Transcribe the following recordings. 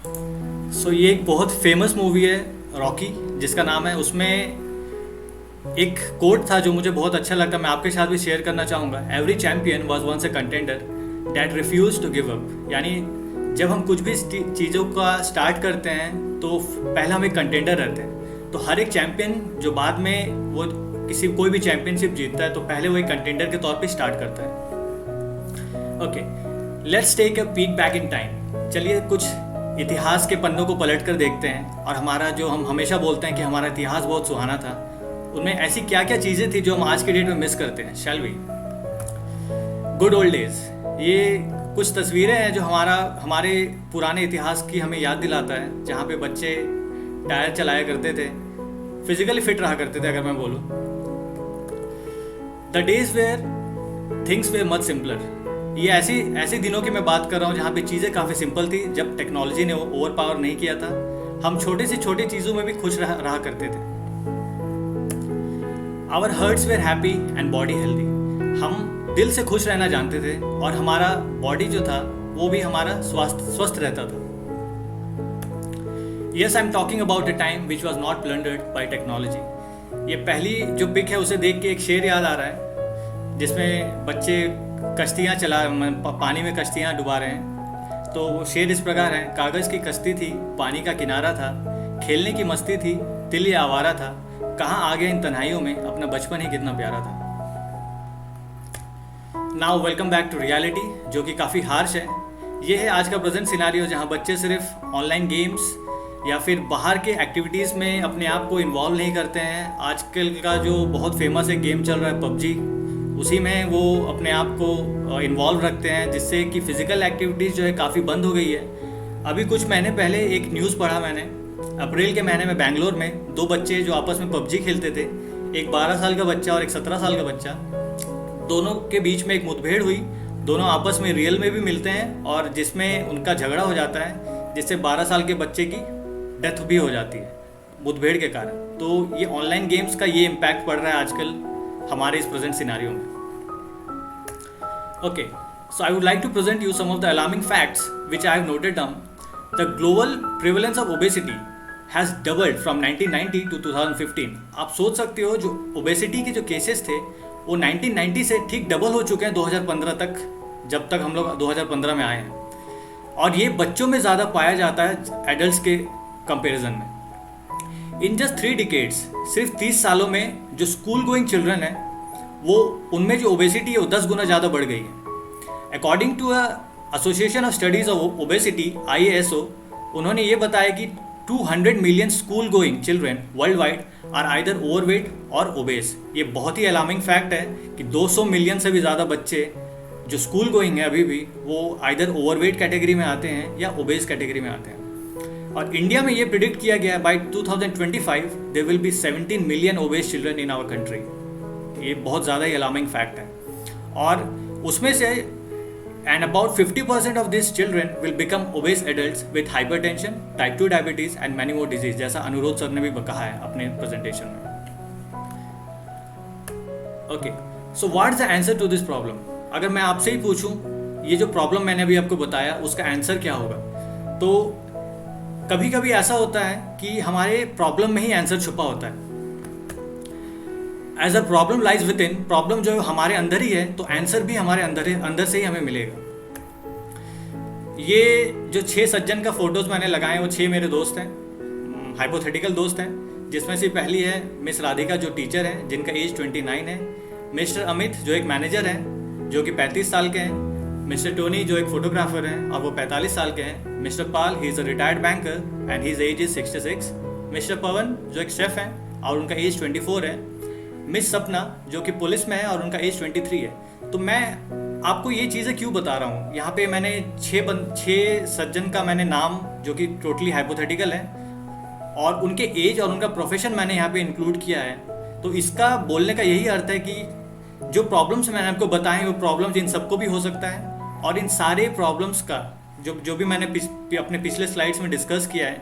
ये एक बहुत फेमस मूवी है रॉकी, जिसका नाम है। उसमें एक कोट था जो मुझे बहुत अच्छा लगता, मैं आपके साथ भी शेयर करना चाहूँगा। Every champion was once a contender that refuse to give up. यानी जब हम कुछ भी चीज़ों का स्टार्ट करते हैं तो पहले हम एक कंटेंडर रहते हैं। तो हर एक चैम्पियन जो बाद में वो कोई भी चैम्पियनशिप जीतता है तो पहले वो एक कंटेंडर के तौर पे स्टार्ट करता है। Okay, let's take a peek back in time. चलिए कुछ इतिहास के पन्नों को पलट कर देखते हैं और हमारा जो हम हमेशा बोलते हैं कि हमारा इतिहास बहुत सुहाना था, उनमें ऐसी क्या क्या चीज़ें थी जो हम आज के डेट में मिस करते हैं। Shall we? Good old days. ये कुछ तस्वीरें हैं जो हमारे पुराने इतिहास की हमें याद दिलाता है, जहाँ पे बच्चे टायर चलाया करते थे, फिजिकली फिट रहा करते थे। अगर मैं बोलूँ, the days where things were much simpler. ये ऐसे दिनों की मैं बात कर रहा हूँ जहाँ पे चीज़ें काफ़ी सिंपल थी, जब टेक्नोलॉजी ने ओवर पावर नहीं किया था। हम छोटी से छोटी चीज़ों में भी खुश रहा करते थे। Our hearts were happy and body healthy. हम दिल से खुश रहना जानते थे और हमारा बॉडी जो था वो भी हमारा स्वस्थ रहता था। Yes, I am talking about a time which was not plundered by technology. ये पहली जो पिक है उसे देख के एक शेर याद आ रहा है, जिसमें बच्चे कश्तियाँ पानी में कश्तियाँ डुबा रहे हैं। तो वो शेर इस प्रकार है: कागज़ की कश्ती थी, पानी का किनारा था, खेलने की मस्ती थी, दिल ये आवारा था, कहाँ आ गए इन तन्हाइयों में, अपना बचपन ही कितना प्यारा था। Now welcome back to reality, जो कि काफ़ी हार्श है। ये है आज का प्रेजेंट सिनारियो, जहाँ बच्चे सिर्फ ऑनलाइन गेम्स या फिर बाहर के एक्टिविटीज़ में अपने आप को इन्वॉल्व नहीं करते हैं। आजकल का जो बहुत फेमस एक गेम चल रहा है पबजी, उसी में वो अपने आप को इन्वॉल्व रखते हैं, जिससे कि फ़िज़िकल एक्टिविटीज़ जो है काफ़ी बंद हो गई है। अभी कुछ महीने पहले एक न्यूज़ पढ़ा मैंने, अप्रैल के महीने में बेंगलोर में दो बच्चे जो आपस में पबजी खेलते थे, एक 12 साल का बच्चा और एक 17 साल का बच्चा, दोनों के बीच में एक मुठभेड़ हुई। दोनों आपस में रियल में भी मिलते हैं और जिसमें उनका झगड़ा हो जाता है, जिससे 12 साल के बच्चे की डेथ भी हो जाती है मुठभेड़ के कारण। तो ये ऑनलाइन गेम्स का ये इम्पैक्ट पड़ रहा है आजकल हमारे इस प्रेजेंट सिनारियो में। Okay, so I would like to present you some of the alarming facts which I have noted down. The global prevalence of obesity has doubled from 1990 to 2015. आप सोच सकते हो, जो ओबेसिटी के जो केसेस थे वो 1990 से ठीक डबल हो चुके हैं 2015 तक, जब तक हम लोग 2015 में आए हैं। और ये बच्चों में ज़्यादा पाया जाता है एडल्ट्स के कंपैरिजन में। इन जस्ट 3 डिकेड्स, सिर्फ 30 सालों में जो स्कूल गोइंग चिल्ड्रन है वो उनमें जो ओबेसिटी है वो 10 गुना ज़्यादा बढ़ गई है। According to association of studies of obesity IASO, उन्होंने ये बताया कि 200 million school going children world wide are either overweight और ओबेस। ये बहुत ही अलार्मिंग फैक्ट है कि 200 मिलियन से भी ज़्यादा बच्चे जो स्कूल गोइंग है अभी भी, वो आइदर ओवरवेट कैटेगरी में आते हैं या ओबेस कैटेगरी में आते हैं। और इंडिया में ये प्रिडिक्ट किया गया है by 2025 there will be 17 million obese children in our country. ये बहुत ज़्यादा ही अलार्मिंग फैक्ट है। और उसमें से and about 50% of this children will become obese adults with hypertension, type 2 diabetes and many more disease, जैसा अनुरोध सर ने भी कहा है अपने प्रेजेंटेशन में। Okay, so what is the answer to this problem? अगर मैं आपसे ही पूछूं ये जो प्रॉब्लम मैंने अभी आपको बताया उसका आंसर क्या होगा, तो कभी कभी ऐसा होता है कि हमारे प्रॉब्लम में ही आंसर छुपा होता है। As a problem lies within, problem जो हमारे अंदर ही है तो आंसर भी हमारे अंदर से ही हमें मिलेगा। ये जो 6 सज्जन का फोटोज मैंने लगाए हैं वो 6 मेरे दोस्त हैं, हाइपोथेटिकल दोस्त हैं, जिसमें से पहली है मिस राधिका जो टीचर है जिनका एज 29 है, मिस्टर अमित जो एक मैनेजर हैं जो कि 35 साल के हैं, मिस्टर टोनी जो एक फोटोग्राफर हैं और वो 45 साल के हैं, mister Pal he is a retired banker and his age is 66, mister Pawan जो एक शेफ़ हैं और उनका एज 24 है, मिस सपना जो कि पुलिस में है और उनका एज 23 है। तो मैं आपको ये चीज़ें क्यों बता रहा हूँ, यहाँ पे मैंने 6 सज्जन का मैंने नाम जो कि टोटली हाइपोथेटिकल है और उनके एज और उनका प्रोफेशन मैंने यहाँ पे इंक्लूड किया है। तो इसका बोलने का यही अर्थ है कि जो प्रॉब्लम्स मैंने आपको बताए वो प्रॉब्लम्स इन सबको भी हो सकता है और इन सारे प्रॉब्लम्स का जो भी मैंने अपने पिछले स्लाइड्स में डिस्कस किया है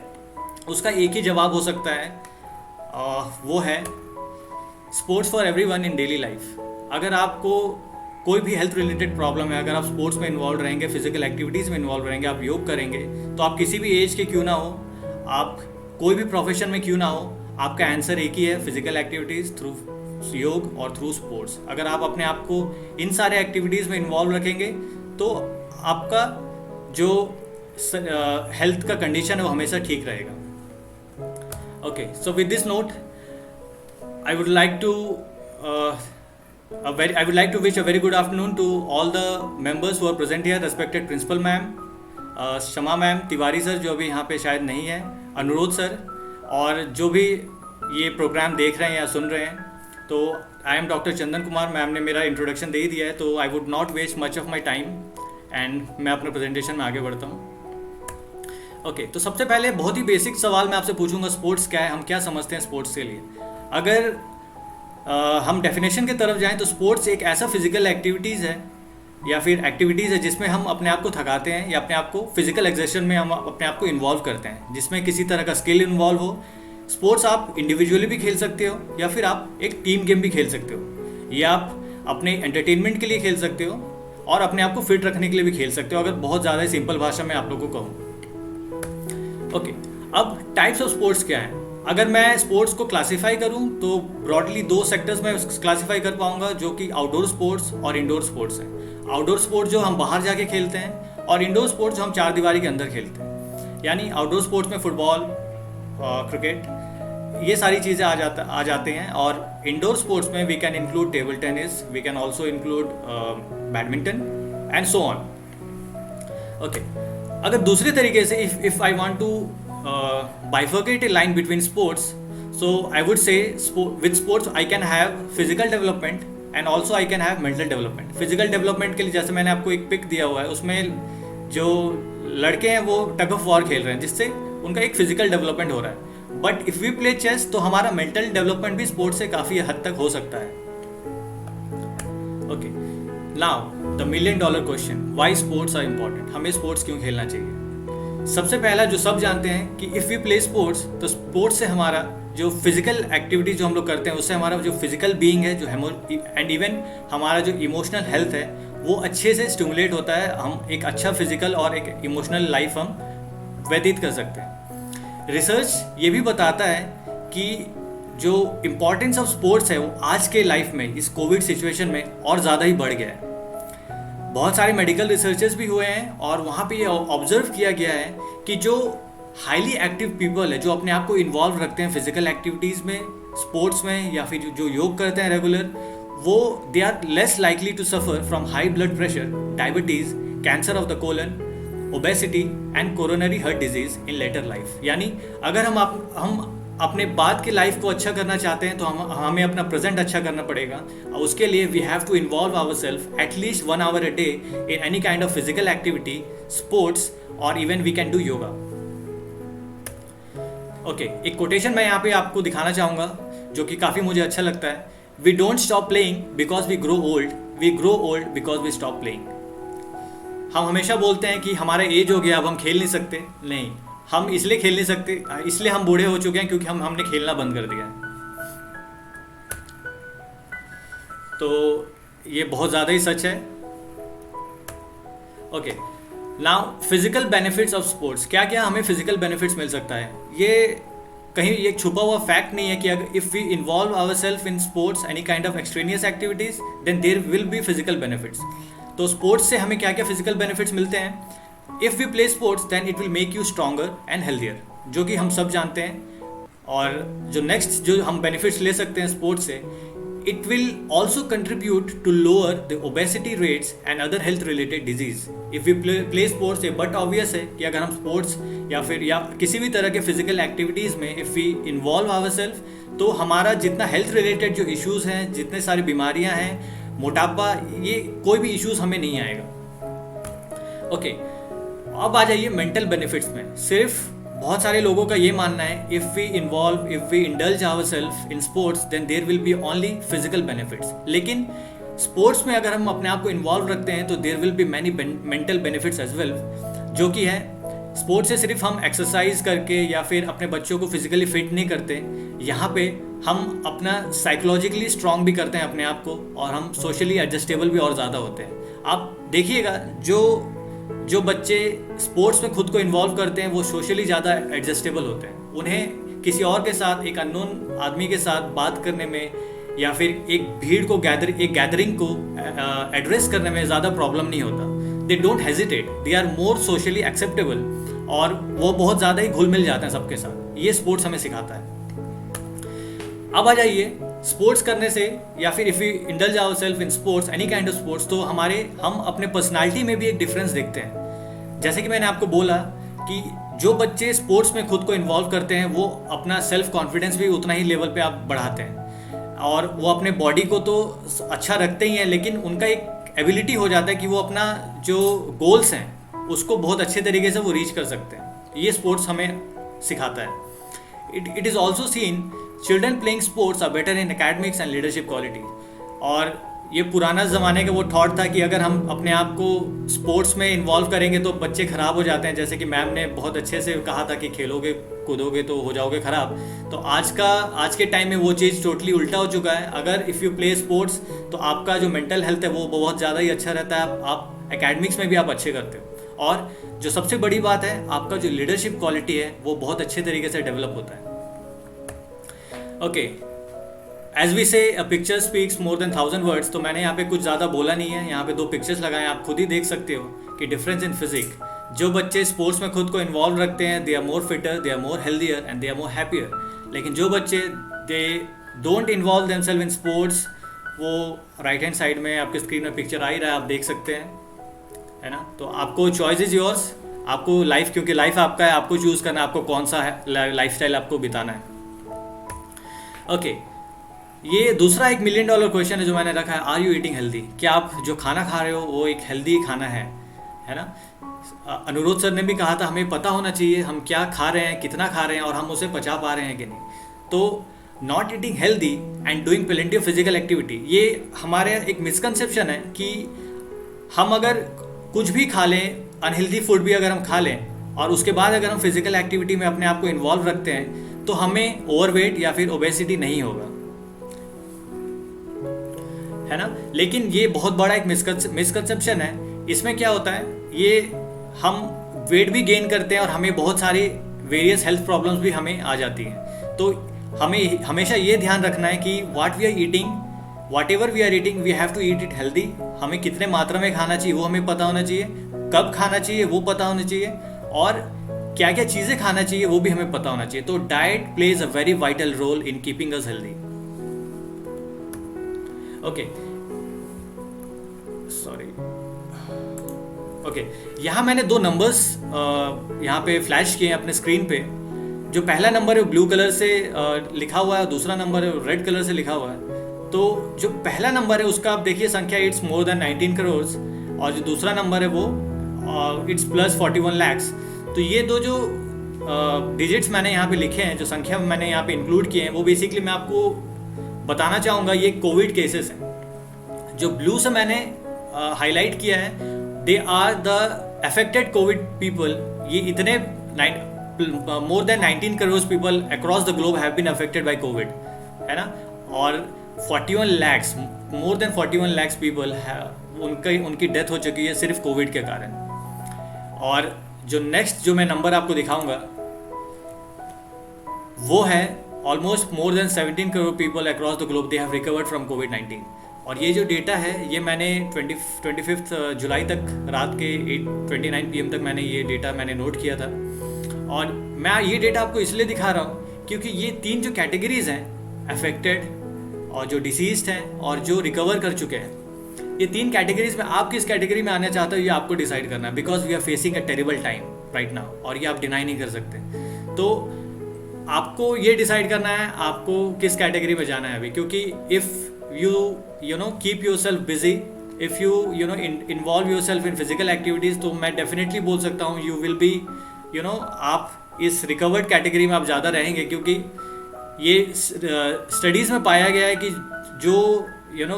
उसका एक ही जवाब हो सकता है, वो है sports for everyone in daily life. अगर आपको कोई भी हेल्थ रिलेटेड प्रॉब्लम है, अगर आप स्पोर्ट्स में इन्वॉल्व रहेंगे, फिजिकल एक्टिविटीज़ में इन्वॉल्व रहेंगे, आप योग करेंगे, तो आप किसी भी एज के क्यों ना हो, आप कोई भी प्रोफेशन में क्यों ना हो, आपका आंसर एक ही है, फिजिकल एक्टिविटीज़ थ्रू योग और थ्रू स्पोर्ट्स। अगर आप अपने आप को इन सारे एक्टिविटीज़ में इन्वॉल्व रखेंगे तो आपका जो हेल्थ का कंडीशन है वो हमेशा ठीक रहेगा। Okay, so with this note I would like to wish a very good afternoon to all the members who are present here, respected principal ma'am, Shama ma'am, Tiwari sir जो अभी यहाँ पे शायद नहीं है, अनुरोध सर, और जो भी ये प्रोग्राम देख रहे हैं या सुन रहे हैं। तो I am doctor Chandan Kumar, ma'am ने मेरा इंट्रोडक्शन दे ही दिया है, तो I would not waste much of my time एंड मैं अपने प्रेजेंटेशन में आगे बढ़ता हूँ। ओके, तो सबसे पहले बहुत ही बेसिक सवाल मैं आपसे पूछूंगा, स्पोर्ट्स क्या है, हम क्या समझते हैं स्पोर्ट्स के लिए। अगर हम डेफिनेशन की तरफ जाएं तो स्पोर्ट्स एक ऐसा फिजिकल एक्टिविटीज़ है या फिर एक्टिविटीज़ है जिसमें हम अपने आप को थकाते हैं या अपने आप को फिजिकल एक्सर्शन में हम अपने आप को इन्वॉल्व करते हैं, जिसमें किसी तरह का स्किल इन्वॉल्व हो। स्पोर्ट्स आप इंडिविजुअली भी खेल सकते हो या फिर आप एक टीम गेम भी खेल सकते हो, या आप अपने एंटरटेनमेंट के लिए खेल सकते हो और अपने आप को फिट रखने के लिए भी खेल सकते हो, अगर बहुत ज़्यादा सिंपल भाषा में आप लोगों को कहूँ। ओके, अब टाइप्स ऑफ स्पोर्ट्स क्या है। अगर मैं स्पोर्ट्स को क्लासीफाई करूं तो ब्रॉडली 2 सेक्टर्स में क्लासीफाई कर पाऊंगा, जो कि आउटडोर स्पोर्ट्स और इंडोर स्पोर्ट्स हैं। आउटडोर स्पोर्ट्स जो हम बाहर जाके खेलते हैं और इंडोर स्पोर्ट्स जो हम 4 दीवारी के अंदर खेलते हैं। यानी आउटडोर स्पोर्ट्स में फुटबॉल, क्रिकेट, ये सारी चीज़ें आ जाते हैं, और इंडोर स्पोर्ट्स में we can include table tennis, we can also include badminton and so on. Okay, अगर दूसरे तरीके से if I want to bifurcate a line between sports, so I would say with sports I can have physical development and also I can have mental development. Physical development के लिए जैसे मैंने आपको एक पिक दिया हुआ है, उसमें जो लड़के हैं वो टग ऑफ वॉर खेल रहे हैं, जिससे उनका एक फिजिकल डेवलपमेंट हो रहा है। But if we play chess तो हमारा मेंटल डेवलपमेंट भी स्पोर्ट्स से काफ़ी हद तक हो सकता है। Okay, now the $1 million question, why sports are important, हमें स्पोर्ट्स क्यों खेलना चाहिए। सबसे पहला जो सब जानते हैं कि इफ़ वी प्ले स्पोर्ट्स, तो स्पोर्ट्स से हमारा जो फिजिकल एक्टिविटी जो हम लोग करते हैं उससे हमारा जो फिजिकल बीइंग है, जो एंड इवन हमारा जो इमोशनल हेल्थ है वो अच्छे से स्टिमुलेट होता है। हम एक अच्छा फिजिकल और एक इमोशनल लाइफ हम व्यतीत कर सकते हैं। रिसर्च ये भी बताता है कि जो इम्पोर्टेंस ऑफ स्पोर्ट्स है वो आज के लाइफ में, इस कोविड सिचुएशन में और ज़्यादा ही बढ़ गया है। बहुत सारे मेडिकल रिसर्चेस भी हुए हैं और वहाँ पे ये ऑब्जर्व किया गया है कि जो हाईली एक्टिव पीपल है, जो अपने आप को इन्वॉल्व रखते हैं फिजिकल एक्टिविटीज़ में, स्पोर्ट्स में, या फिर जो योग करते हैं रेगुलर, वो they are less likely to suffer from high blood pressure, diabetes, cancer of the colon, obesity and coronary heart disease in later life. यानी अगर हम अपने बाद की लाइफ को अच्छा करना चाहते हैं तो हमें अपना प्रेजेंट अच्छा करना पड़ेगा, और उसके लिए we have to involve our self at least 1 hour a day in any kind of physical activity, sports, और even we can do yoga. Okay, एक कोटेशन मैं यहाँ पे आपको दिखाना चाहूँगा जो कि काफ़ी मुझे अच्छा लगता है। We don't stop playing because we grow old, we grow old because we stop playing. हम हमेशा बोलते हैं कि हमारा एज हो गया, अब हम खेल नहीं सकते। नहीं, हम इसलिए खेल नहीं सकते, इसलिए हम बूढ़े हो चुके हैं क्योंकि हमने खेलना बंद कर दिया है। तो ये बहुत ज़्यादा ही सच है। Okay, now physical benefits of sports, क्या क्या हमें फिजिकल बेनिफिट्स मिल सकता है। ये कहीं ये छुपा हुआ फैक्ट नहीं है कि अगर if we involve our self in sports, any kind of extraneous activities, then there will be physical benefits. तो स्पोर्ट्स से हमें क्या क्या फिजिकल बेनिफिट्स मिलते हैं। If we play sports then it will make you stronger and healthier, जो कि हम सब जानते हैं। और जो नेक्स्ट जो हम बेनिफिट्स ले सकते हैं स्पोर्ट्स से, it will also contribute to lower the obesity rates and other health related disease. If we play sports, ये बट ऑब्वियस है कि अगर हम स्पोर्ट्स या किसी भी तरह के फिजिकल एक्टिविटीज़ में if we involve our self, तो हमारा जितना हेल्थ रिलेटेड जो इश्यूज़ हैं, जितने सारी बीमारियां हैं, मोटापा, ये कोई भी इश्यूज़ हमें नहीं आएगा। ओके, अब आ जाइए मेंटल बेनिफिट्स में। सिर्फ बहुत सारे लोगों का ये मानना है if we indulge our self in sports then there will be only physical benefits. लेकिन स्पोर्ट्स में अगर हम अपने आप को इन्वॉल्व रखते हैं तो there will be many mental benefits as well, जो कि है स्पोर्ट्स से सिर्फ हम एक्सरसाइज करके या फिर अपने बच्चों को फिजिकली फिट नहीं करते, यहाँ पे हम अपना साइकोलॉजिकली स्ट्रांग भी करते हैं अपने आप को, और हम सोशली एडजस्टेबल भी और ज़्यादा होते हैं। आप देखिएगा जो बच्चे स्पोर्ट्स में खुद को इन्वॉल्व करते हैं वो सोशली ज़्यादा एडजस्टेबल होते हैं। उन्हें किसी और के साथ, एक अननोन आदमी के साथ बात करने में या फिर एक भीड़ को एक गैदरिंग को एड्रेस करने में ज़्यादा प्रॉब्लम नहीं होता। They don't hesitate, they are more socially acceptable, और वो बहुत ज़्यादा ही घुल मिल जाते हैं सबके साथ। ये स्पोर्ट्स हमें सिखाता है। अब आ जाइए, स्पोर्ट्स करने से या फिर if you indulge ourself in sports, any kind of sports, तो हम अपने पर्सनालिटी में भी एक डिफरेंस देखते हैं। जैसे कि मैंने आपको बोला कि जो बच्चे स्पोर्ट्स में खुद को इन्वॉल्व करते हैं वो अपना सेल्फ कॉन्फिडेंस भी उतना ही लेवल पे आप बढ़ाते हैं, और वो अपने बॉडी को तो अच्छा रखते ही हैं, लेकिन उनका एक एबिलिटी हो जाता है कि वो अपना जो गोल्स हैं उसको बहुत अच्छे तरीके से वो रीच कर सकते हैं। ये स्पोर्ट्स हमें सिखाता है। It is also seen children playing sports are better in academics and leadership quality. और ये पुराना ज़माने का वो थॉट था कि अगर हम अपने आप को स्पोर्ट्स में इन्वॉल्व करेंगे तो बच्चे ख़राब हो जाते हैं। जैसे कि मैम ने बहुत अच्छे से कहा था कि खेलोगे कूदोगे तो हो जाओगे ख़राब। तो आज के टाइम में वो चीज़ टोटली उल्टा हो चुका है। अगर इफ़ यू प्ले स्पोर्ट्स तो आपका जो मेंटल हेल्थ है वो बहुत ज़्यादा ही अच्छा रहता है। आप एकेडमिक्स में भी आप अच्छे करते हो, और जो सबसे बड़ी बात है, आपका जो लीडरशिप क्वालिटी है वो बहुत अच्छे तरीके से डेवलप होता है। ओके, एज वी से a picture speaks more than 1000 words. तो मैंने यहाँ पे कुछ ज़्यादा बोला नहीं है, यहाँ पे 2 पिक्चर्स लगाए, आप खुद ही देख सकते हो कि डिफरेंस इन फिजिक। जो बच्चे स्पोर्ट्स में खुद को इन्वॉल्व रखते हैं, they are more fitter, they are more healthier and they are more happier. लेकिन जो बच्चे they don't involve themselves in sports, वो राइट हैंड साइड में आपके स्क्रीन में पिक्चर आ ही रहा है, आप देख सकते हैं, है ना। तो आपको चॉइस इज योर्स, आपको लाइफ, क्योंकि लाइफ आपका है, आपको चूज़ करना है आपको कौन सा है लाइफस्टाइल आपको बिताना है। ओके, ये दूसरा एक $1 मिलियन क्वेश्चन है जो मैंने रखा है, आर यू ईटिंग हेल्दी? क्या आप जो खाना खा रहे हो वो एक हेल्दी खाना है ना। अनुरोध सर ने भी कहा था हमें पता होना चाहिए हम क्या खा रहे हैं, कितना खा रहे हैं, और हम उसे पचा पा रहे हैं कि नहीं। तो not eating healthy and doing plenty of physical activity, ये हमारे एक मिसकंसेप्शन है कि हम अगर कुछ भी खा लें, अनहेल्दी फूड भी अगर हम खा लें, और उसके बाद अगर हम फिजिकल एक्टिविटी में अपने आप को इन्वॉल्व रखते हैं तो हमें ओवरवेट या फिर ओबेसिटी नहीं होगा, है ना। लेकिन ये बहुत बड़ा एक मिसकंसेप्शन है। इसमें क्या होता है, ये हम वेट भी गेन करते हैं और हमें बहुत सारी वेरियस हेल्थ प्रॉब्लम्स भी हमें आ जाती हैं। तो हमें हमेशा ये ध्यान रखना है कि what we are eating, whatever we are eating, we have to eat it healthy. हमें कितने मात्रा में खाना चाहिए वो हमें पता होना चाहिए, कब खाना चाहिए वो पता होना चाहिए, और क्या क्या चीज़ें खाना चाहिए वो भी हमें पता होना चाहिए। तो diet plays a very vital role in keeping us healthy. Okay, sorry, okay, यहाँ मैंने 2 नंबर्स यहाँ पे फ्लैश किए हैं अपने स्क्रीन पे। जो पहला नंबर है ब्लू कलर से लिखा हुआ है, दूसरा नंबर है रेड कलर से लिखा हुआ है। तो जो पहला नंबर है उसका आप देखिए संख्या, इट्स मोर देन 19 करोड़, और जो दूसरा नंबर है वो इट्स प्लस 41 lakhs। तो ये 2 जो डिजिट्स मैंने यहाँ पे लिखे हैं, जो संख्या मैंने यहाँ पे इंक्लूड किए हैं, वो बेसिकली मैं आपको बताना चाहूँगा ये कोविड केसेस हैं। जो ब्लू से मैंने हाईलाइट किया है, they are the affected Covid people. ये इतने more than 19 crore people across the globe have been affected by Covid, है ना। और 41 lakhs, more than 41 lakhs people उनकी डेथ हो चुकी है सिर्फ कोविड के कारण। और जो नेक्स्ट जो मैं नंबर आपको दिखाऊंगा वो है almost more than 17 crore people across the globe they have recovered from कोविड-19। और ये जो डेटा है ये मैंने 25 जुलाई तक रात के 8:29 PM तक मैंने ये डेटा नोट किया था। और मैं ये डेटा आपको इसलिए दिखा रहा हूँ क्योंकि ये 3 जो कैटेगरीज हैं, अफेक्टेड और जो डिसीज्ड हैं और जो रिकवर कर चुके हैं, ये 3 कैटेगरीज में आप किस कैटेगरी में आना चाहते हो ये आपको डिसाइड करना है। Because we are facing a terrible time right now, और ये आप डिनाई नहीं कर सकते। तो आपको ये डिसाइड करना है आपको किस कैटेगरी में जाना है अभी। क्योंकि if you know keep your self busy, if you know involve your self in physical activities, तो मैं डेफिनेटली बोल सकता हूँ यू विल बी आप इस रिकवर्ड कैटेगरी में आप ज़्यादा रहेंगे। क्योंकि ये स्टडीज़ में पाया गया है कि जो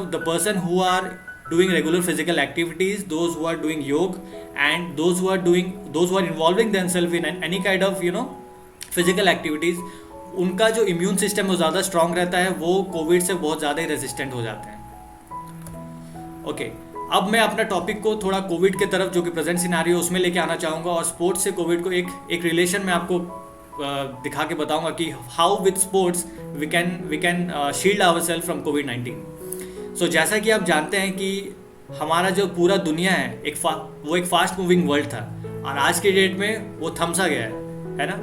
the person who are doing regular physical activities, those who are doing yoga, and those who are involving themselves in any kind of physical activities, उनका जो इम्यून सिस्टम वो ज़्यादा स्ट्रांग रहता है, वो कोविड से बहुत ज़्यादा ही रेजिस्टेंट हो जाते हैं. ओके, अब मैं अपना टॉपिक को थोड़ा कोविड के तरफ, जो कि प्रेजेंट सिनारियो, उसमें लेके आना चाहूँगा, और स्पोर्ट्स से कोविड को एक रिलेशन में आपको दिखा के बताऊंगा कि how with sports we can shield ourself from कोविड-19. सो जैसा कि आप जानते हैं कि हमारा जो पूरा दुनिया है वो एक फास्ट मूविंग वर्ल्ड था, और आज के डेट में वो थमसा गया है ना,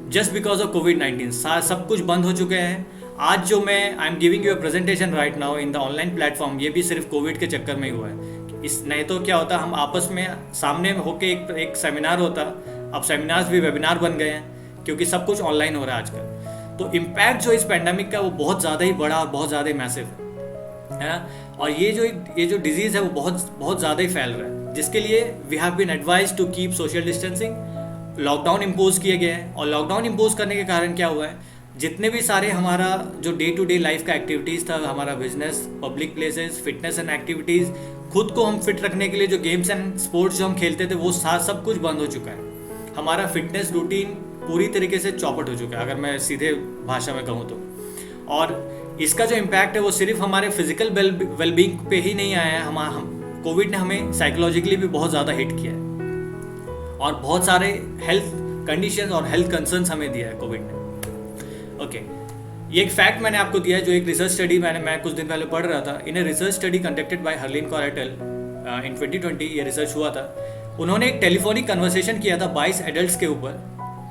जस्ट बिकॉज ऑफ कोविड-19. सब कुछ बंद हो चुके हैं. आज जो मैं I am giving you a presentation right now in the online platform, ये भी सिर्फ कोविड के चक्कर में ही हुआ है. नहीं तो क्या होता, हम आपस में सामने होके एक सेमिनार होता. अब सेमिनार्स भी वेबिनार बन गए हैं क्योंकि सब कुछ ऑनलाइन हो रहा है आजकल. तो इम्पैक्ट जो इस पैंडमिक का वो बहुत ज़्यादा ही बड़ा और बहुत ज़्यादा ही मैसिव है ना. और ये जो डिजीज़ है वो बहुत ज़्यादा ही फैल रहा है, जिसके लिए we have been advise to keep social distancing. Lockdown impose किए गए हैं, और लॉकडाउन इम्पोज करने के कारण क्या हुआ है, जितने भी सारे हमारा जो डे टू डे लाइफ का एक्टिविटीज़ था, हमारा business, public places, fitness and activities, खुद को हम फिट रखने के लिए जो गेम्स एंड स्पोर्ट्स जो हम खेलते थे, वो सब कुछ बंद हो चुका है. हमारा फिटनेस रूटीन पूरी तरीके से चौपट हो चुका है, अगर मैं सीधे भाषा में कहूँ तो. और इसका जो इम्पैक्ट है वो सिर्फ हमारे फिजिकल वेलबींग पे ही नहीं आया है. हम कोविड ने हमें साइकोलॉजिकली भी बहुत ज़्यादा हिट किया है, और बहुत सारे हेल्थ कंडीशंस और हेल्थ कंसर्न्स हमें दिया है कोविड ने. ओके, ये एक फैक्ट मैंने आपको दिया है, जो एक रिसर्च स्टडी मैं कुछ दिन पहले पढ़ रहा था. In a research study conducted by Harleen Kaur et al in 2020 ये रिसर्च हुआ था. उन्होंने एक टेलीफोनिक कन्वर्सेशन किया था 22 एडल्ट्स के ऊपर,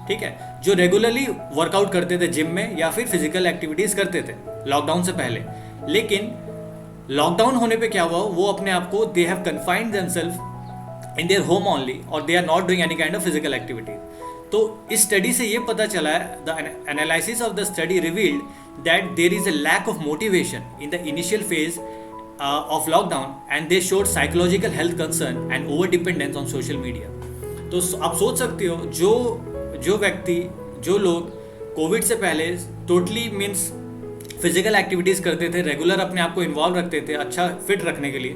ठीक है, जो रेगुलरली वर्कआउट करते थे जिम में या फिर फिजिकल एक्टिविटीज़ करते थे लॉकडाउन से पहले. लेकिन लॉकडाउन होने पे क्या हुआ, वो अपने आप को they have confined themselves in their home only, और they are not doing any kind of physical activity. तो इस स्टडी से ये पता चला है, the analysis of the study revealed that there is a lack of motivation in the initial phase of lockdown, and they showed psychological health concern and over dependence on social media. तो आप सोच सकते हो, जो लोग Covid से पहले totally means physical activities करते थे, रेगुलर अपने आप को इन्वॉल्व रखते थे अच्छा फिट रखने के लिए,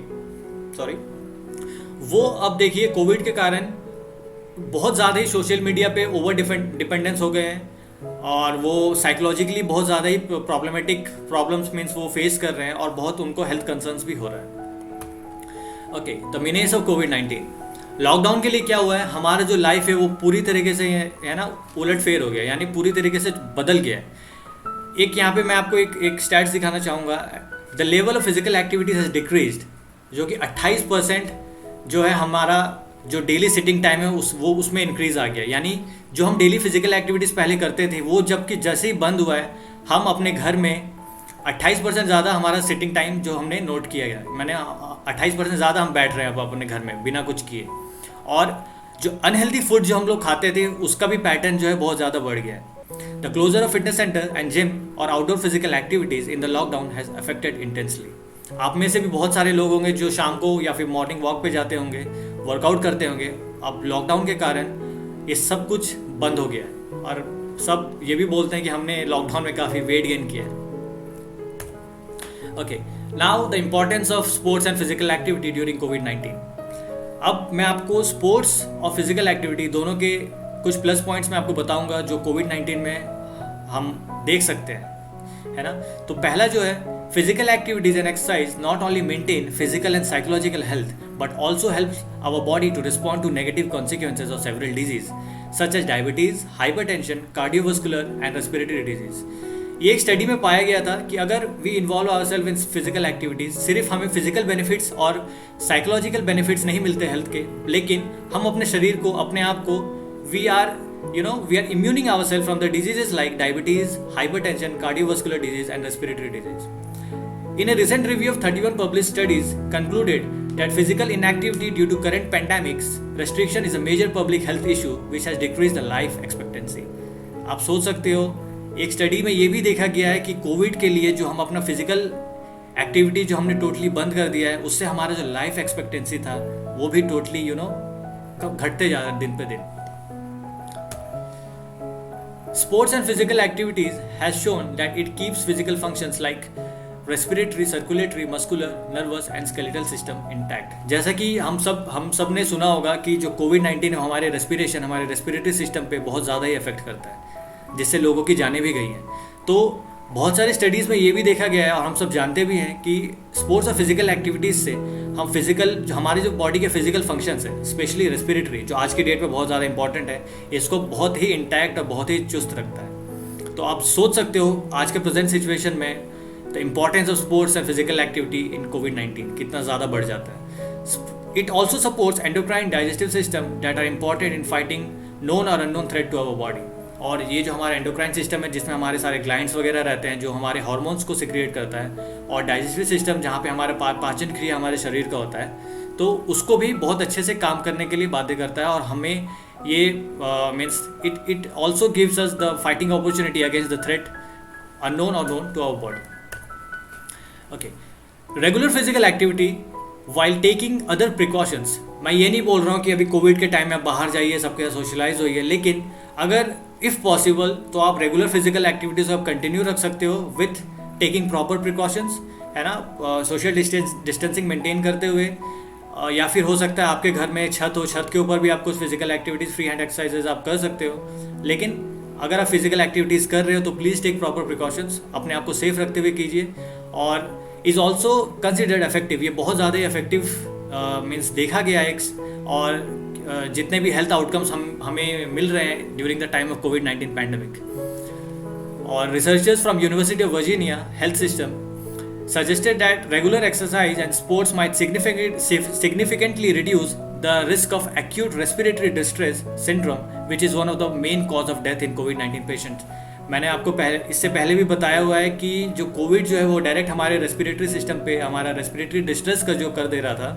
वो अब देखिए कोविड के कारण बहुत ज़्यादा ही सोशल मीडिया पे ओवर डिपेंडेंस हो गए हैं, और वो साइकोलॉजिकली बहुत ज़्यादा ही प्रॉब्लम्स मीन्स वो फेस कर रहे हैं, और बहुत उनको हेल्थ कंसर्न्स भी हो रहा है. Okay, the meanings of covid. Lockdown के लिए क्या हुआ है, हमारा जो लाइफ है वो पूरी तरीके से है ना उलट फेर हो गया, यानी पूरी तरीके से बदल गया है. एक यहाँ पे मैं आपको एक स्टैट्स दिखाना चाहूँगा. The level of physical activities has decreased, जो कि 28% जो है हमारा जो डेली सिटिंग टाइम है उसमें इंक्रीज आ गया. यानी जो हम डेली फिजिकल एक्टिविटीज़ पहले करते थे, वो जबकि जैसे ही बंद हुआ है, हम अपने घर में 28% ज़्यादा हमारा सिटिंग टाइम जो हमने नोट किया गया, मैंने 28% ज़्यादा हम बैठ रहे हैं अब अपने घर में बिना कुछ किए. और जो अनहेल्दी फूड जो हम लोग खाते थे, उसका भी पैटर्न जो है बहुत ज़्यादा बढ़ गया है. The closure of fitness centre and gym और outdoor physical activities in the lockdown has affected intensely. आप में से भी बहुत सारे लोग होंगे जो शाम को या फिर मॉर्निंग वॉक पे जाते होंगे, वर्कआउट करते होंगे. अब लॉकडाउन के कारण ये सब कुछ बंद हो गया है, और सब ये भी बोलते हैं कि हमने लॉकडाउन में काफ़ी वेट गेन किया है. Okay, now the importance of sports and physical activity during कोविड-19. अब मैं आपको स्पोर्ट्स और फिजिकल एक्टिविटी दोनों के कुछ प्लस पॉइंट्स मैं आपको बताऊंगा जो कोविड-19 में हम देख सकते हैं, है ना. तो पहला जो है, physical activities and exercise not only maintain physical and psychological health but also helps our body to respond to negative consequences of several disease such as diabetes, hypertension, cardiovascular and respiratory disease. ये एक study में पाया गया था कि अगर we involve ourself in physical activities, सिर्फ हमें फिजिकल बेनिफिट्स और साइकोलॉजिकल बेनिफिट्स नहीं मिलते हेल्थ के, लेकिन हम अपने शरीर को, अपने आप को we are immuning ourselves from the diseases like diabetes, hypertension, cardiovascular disease and respiratory disease. In a recent review of 31 published studies concluded that physical inactivity due to current pandemics restriction is a major public health issue which has decreased the life expectancy. आप सोच सकते हो, एक study में ये भी देखा गया है कि कोविड के लिए जो हम अपना फिजिकल एक्टिविटी जो हमने टोटली बंद कर दिया है, उससे हमारा जो लाइफ एक्सपेक्टेंसी था वो भी टोटली घटते जा रहा है दिन पे दिन. Sports and physical activities has shown that it keeps physical functions like respiratory, circulatory, muscular, nervous and skeletal system intact. जैसा कि हम सब ने सुना होगा कि जो कोविड-19 है हमारे रेस्पिरेटरी सिस्टम पे बहुत ज़्यादा ही इफेक्ट करता है, जिससे लोगों की जानें भी गई हैं। तो बहुत सारी स्टडीज़ में ये भी देखा गया है और हम सब जानते भी हैं कि स्पोर्ट्स और फिजिकल एक्टिविटीज़ से हम हमारे जो बॉडी के फिजिकल फंक्शंस है, स्पेशली रेस्पिरेटरी, जो आज की डेट में बहुत ज़्यादा इंपॉर्टेंट है, इसको बहुत ही इंटैक्ट और बहुत ही चुस्त रखता है। तो आप सोच सकते हो आज के प्रेजेंट सिचुएशन में the importance of sports and physical activity in कोविड-19 कितना ज़्यादा बढ़ जाता है। It also supports endocrine digestive system that are important in fighting known और unknown threat to our body. और ये जो हमारा एंडोक्राइन सिस्टम है, जिसमें हमारे सारे ग्लैंड्स वगैरह रहते हैं, जो हमारे हार्मोन्स को सिक्रिएट करता है, और डाइजेस्टिव सिस्टम जहाँ पे हमारे पाचन क्रिया हमारे शरीर का होता है, तो उसको भी बहुत अच्छे से काम करने के लिए बाध्य करता है। और हमें ये means it also gives us the fighting opportunity against the threat unknown और known to our body. Okay, regular physical activity while taking other precautions. मैं ये नहीं बोल रहा हूँ कि अभी कोविड के टाइम में बाहर जाइए, सबके साथ सोशलाइज होइए, लेकिन अगर इफ़ पॉसिबल तो आप रेगुलर फिजिकल एक्टिविटीज़ आप कंटिन्यू रख सकते हो विथ टेकिंग प्रॉपर प्रिकॉशंस, है ना, सोशल डिस्टेंसिंग मेंटेन करते हुए। या फिर हो सकता है आपके घर में छत हो, छत के ऊपर भी आप कुछ physical activities, free hand exercises आप कर सकते हो। लेकिन अगर आप फिजिकल एक्टिविटीज़ कर रहे हो तो प्लीज़ टेक प्रॉपर प्रिकॉशंस, अपने आप को सेफ रखते हुए कीजिए। और इज़ ऑल्सो कंसिडर्ड इफेक्टिव, ये बहुत ज़्यादा इफेक्टिव मीन्स देखा गया है। और जितने भी हेल्थ आउटकम्स हमें मिल रहे हैं ड्यूरिंग द टाइम ऑफ कोविड-19 पैंडमिक। और researchers from university of Virginia health system suggested that regular exercise and sports might significantly reduce the risk of acute respiratory distress syndrome, which is one of the main cause of death in COVID-19 patients. मैंने आपको इससे पहले भी बताया हुआ है कि जो कोविड जो है वो डायरेक्ट हमारे रेस्पिरेटरी सिस्टम पे हमारा रेस्पिरेटरी डिस्ट्रेस का जो कर दे रहा था।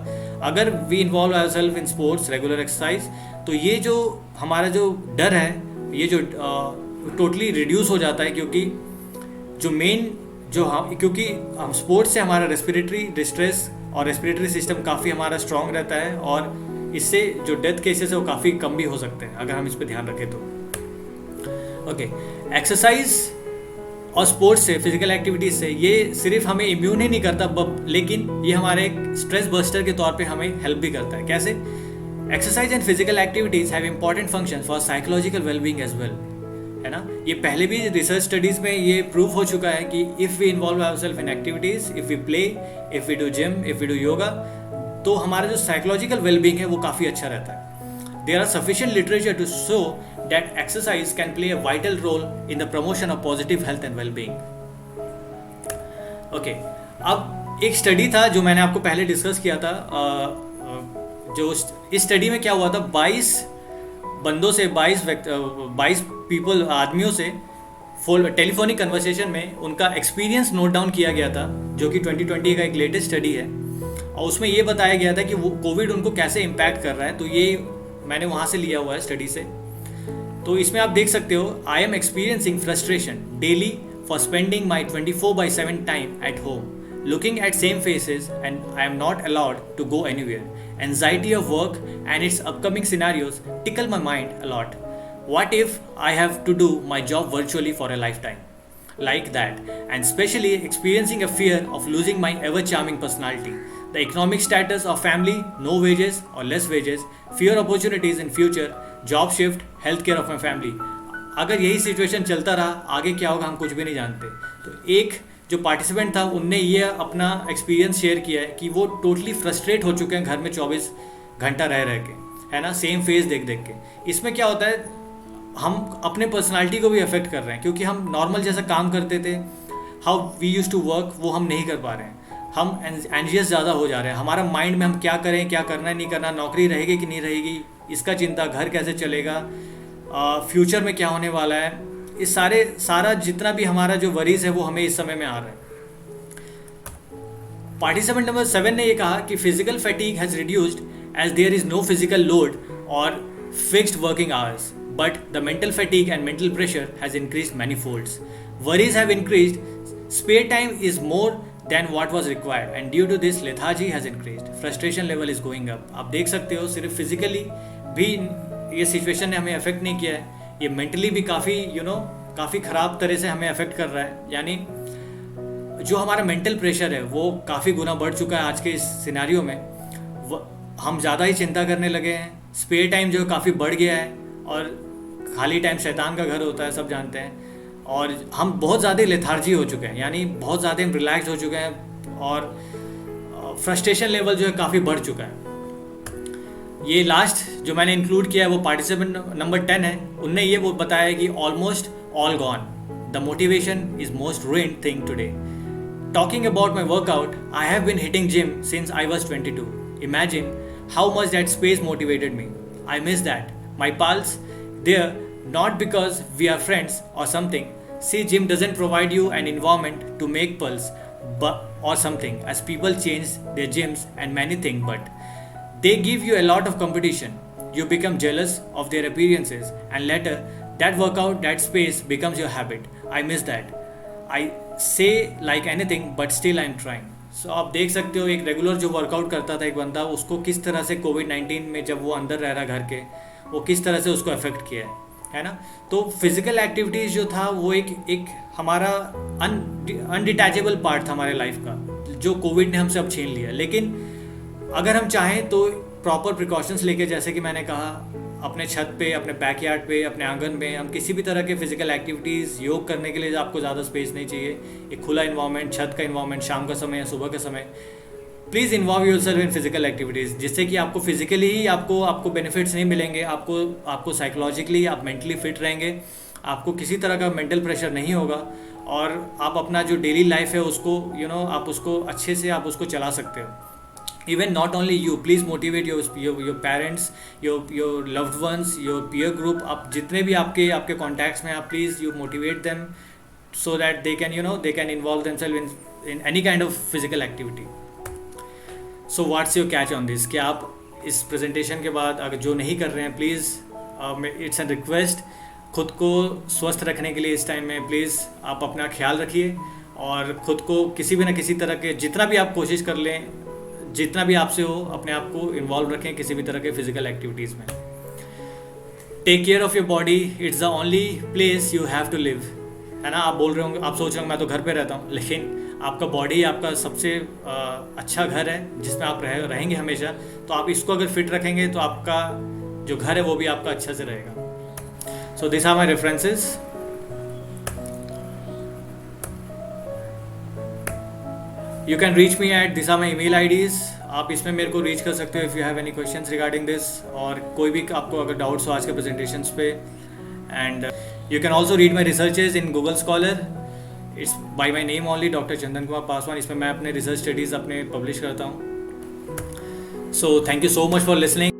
अगर we involve ourself in sports, regular exercise, तो ये जो हमारा जो डर है ये जो टोटली रिड्यूस हो जाता है। क्योंकि जो मेन क्योंकि हम स्पोर्ट्स से हमारा रेस्पिरेटरी डिस्ट्रेस और रेस्पिरेटरी सिस्टम काफ़ी हमारा स्ट्रॉन्ग रहता है, और इससे जो डेथ केसेस है वो काफ़ी कम भी हो सकते हैं अगर हम इस पर ध्यान रखें तो। ओके, एक्सरसाइज और स्पोर्ट्स से, फिजिकल एक्टिविटीज से, ये सिर्फ हमें इम्यून ही नहीं करता लेकिन ये हमारे एक स्ट्रेस बस्टर के तौर पे हमें हेल्प भी करता है। कैसे? Exercise and physical activities have important function for psychological wellbeing as well, है ना। ये पहले भी रिसर्च स्टडीज में ये प्रूव हो चुका है कि if we involve ourself in activities, if we play, if we do gym, if we do yoga, तो हमारा जो साइकोलॉजिकल वेलबींग है वो काफ़ी अच्छा रहता है। There are sufficient literature to show that exercise can play a vital role in the promotion of positive health and well-being. Okay, अब एक स्टडी था जो मैंने आपको पहले डिस्कस किया था। जो इस स्टडी में क्या हुआ था, 22 बंदों से, 22 पीपल, आदमियों से टेलीफोनिक कन्वर्सेशन में उनका एक्सपीरियंस नोट डाउन किया गया था, जो कि 2020 का एक लेटेस्ट स्टडी है। और उसमें ये बताया गया था कि वो कोविड उनको कैसे इम्पैक्ट कर रहा है। तो ये मैंने वहाँ से लिया हुआ है स्टडी से। तो इसमें आप देख सकते हो, I am experiencing frustration daily for spending my 24/7 time at home, looking at same faces, and I am not allowed to go anywhere. Anxiety of work and its upcoming scenarios tickle my mind a lot. What if I have to do my job virtually for a lifetime? Like that, and especially experiencing a fear of losing my ever charming personality. The economic status of family, no wages or less wages, fewer opportunities in future, job shift, healthcare of my family. अगर यही situation चलता रहा, आगे क्या होगा हम कुछ भी नहीं जानते। तो एक जो पार्टिसिपेंट था उनने ये अपना एक्सपीरियंस शेयर किया है कि वो टोटली फ्रस्ट्रेट हो चुके हैं घर में 24 घंटा रह के, है ना, सेम फेस देख देख के। इसमें क्या होता है, हम अपने पर्सनालिटी को भी अफेक्ट कर रहे हैं, क्योंकि हम नॉर्मल जैसा काम करते थे, how we use to work, वो हम नहीं कर पा रहे हैं। हम एंजियस ज़्यादा हो जा रहे हैं। हमारा माइंड में हम क्या करें, क्या करना है, नहीं करना, नौकरी रहेगी कि नहीं रहेगी, इसका चिंता, घर कैसे चलेगा, फ्यूचर में क्या होने वाला है, इस सारा जितना भी हमारा जो वरीज है वो हमें इस समय में आ रहा है। पार्टिसिपेंट नंबर 7 ने ये कहा कि physical fatigue has reduced as there is no physical load और fixed working hours, but the mental fatigue and mental pressure has increased many folds. Worries have increased, spare time is more than what was required, and due to this lethargy has increased. Frustration level is going up. आप देख सकते हो, सिर्फ physically भी ये situation ने हमें affect नहीं किया है, ये मेंटली भी काफ़ी काफ़ी ख़राब तरह से हमें अफेक्ट कर रहा है। यानी जो हमारा मेंटल प्रेशर है वो काफ़ी गुना बढ़ चुका है आज के इस सिनेरियो में। हम ज़्यादा ही चिंता करने लगे हैं, स्पेयर टाइम जो है काफ़ी बढ़ गया है, और खाली टाइम शैतान का घर होता है, सब जानते हैं। और हम बहुत ज़्यादा लेथार्जी हो चुके हैं, यानी बहुत ज़्यादा हम रिलैक्स हो चुके हैं, और फ्रस्ट्रेशन लेवल जो है काफ़ी बढ़ चुका है। ये लास्ट जो मैंने इंक्लूड किया है वो पार्टिसिपेंट नंबर 10 है। उनने ये वो बताया कि almost all gone, the motivation is most ruined thing today. Talking about my workout, I have been hitting gym since I was 22. Imagine how much that space motivated me. I miss that. My pals, there, not because we are friends or something. See, gym doesn't provide you an environment to make pulse or something, as people change their gyms and many things, but they give you a lot of competition. You become jealous of their appearances, and later, that workout, that space becomes your habit. I miss that. I say like anything, but still I'm trying. So आप देख सकते हो एक regular जो workout करता था एक बंदा, उसको किस तरह से कोविड-19 में जब वो अंदर रह रहा घर के, वो किस तरह से उसको अफेक्ट किया है ना। तो फिजिकल एक्टिविटीज़ जो था वो एक हमारा अनडिटैचेबल पार्ट था हमारे लाइफ का, जो कोविड ने हमसे अब छीन लिया। लेकिन अगर हम चाहें तो प्रॉपर प्रिकॉशंस लेके, जैसे कि मैंने कहा, अपने छत पे, अपने बैकयार्ड पे, अपने आंगन में हम किसी भी तरह के फिजिकल एक्टिविटीज़ योग करने के लिए आपको ज़्यादा स्पेस नहीं चाहिए। एक खुला इन्वायरमेंट, छत का इन्वायरमेंट, शाम का समय या सुबह का समय, please involve yourself in physical activities, जिससे कि आपको फिजिकली ही आपको बेनिफिट्स नहीं मिलेंगे, आपको साइकोलॉजिकली आप मेंटली फिट रहेंगे, आपको किसी तरह का मेंटल प्रेशर नहीं होगा, और आप अपना जो डेली लाइफ है उसको आप उसको अच्छे से आप उसको चला सकते हो। Even not only you, please motivate your parents, your loved ones, your peer group. आप जितने भी आपके contacts में आप please you motivate them so that they can involve themselves in any kind of physical activity. So what's your catch on this? कि आप इस presentation के बाद अगर जो नहीं कर रहे हैं, please it's a request, खुद को स्वस्थ रखने के लिए इस टाइम में प्लीज़ आप अपना ख्याल रखिए, और खुद को किसी भी ना किसी तरह के, जितना भी आप कोशिश कर लें, जितना भी आपसे हो, अपने आप को इन्वॉल्व रखें किसी भी तरह के फिजिकल एक्टिविटीज़ में। Take care of your body, it's the only place you have to live, है ना। आप बोल रहे होंगे, आप सोच रहे होंगे मैं तो घर पे रहता हूँ, लेकिन आपका बॉडी आपका सबसे अच्छा घर है जिसमें आप रहेंगे हमेशा। तो आप इसको अगर फिट रखेंगे तो आपका जो घर है वो भी आपका अच्छा से रहेगा। So this are my references. You can reach me at these are my email IDs. आप इसमें मेरे को रीच कर सकते हो if you have any questions regarding this, और कोई भी आपको अगर डाउट्स हो आज के प्रेजेंटेशंस पे। And you can also read my researches in Google Scholar, it's by my name only, doctor Chandan Kumar Paswan. इसमें मैं अपने रिसर्च स्टडीज़ अपने पब्लिश करता हूँ। So thank you so much for listening.